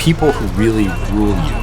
people who really rule you.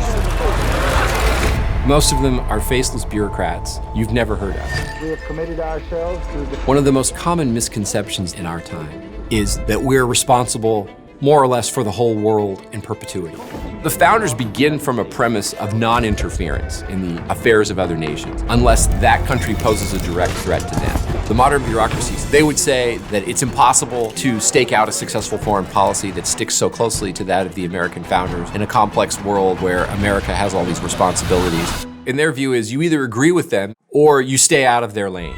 Most of them are faceless bureaucrats you've never heard of. We have committed ourselves to One of the most common misconceptions in our time is that we're responsible more or less for the whole world in perpetuity. The founders begin from a premise of non-interference in the affairs of other nations, unless that country poses a direct threat to them. The modern bureaucracies, they would say that it's impossible to stake out a successful foreign policy that sticks so closely to that of the American founders in a complex world where America has all these responsibilities. And their view is you either agree with them or you stay out of their lane.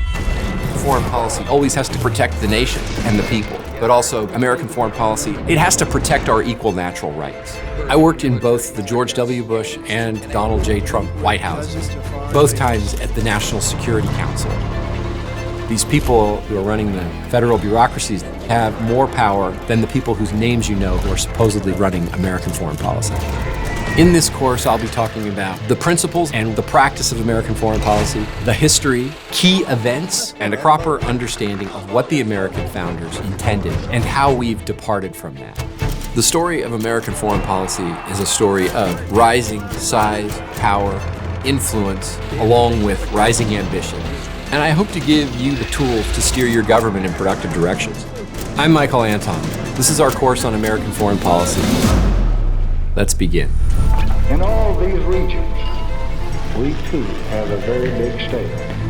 Foreign policy always has to protect the nation and the people, but also American foreign policy, it has to protect our equal natural rights. I worked in both the George W. Bush and Donald J. Trump White Houses, both times at the National Security Council. These people who are running the federal bureaucracies have more power than the people whose names you know who are supposedly running American foreign policy. In this course, I'll be talking about the principles and the practice of American foreign policy, the history, key events, and a proper understanding of what the American founders intended and how we've departed from that. The story of American foreign policy is a story of rising size, power, influence, along with rising ambition. And I hope to give you the tools to steer your government in productive directions. I'm Michael Anton. This is our course on American foreign policy. Let's begin. In all these regions, we too have a very big stake.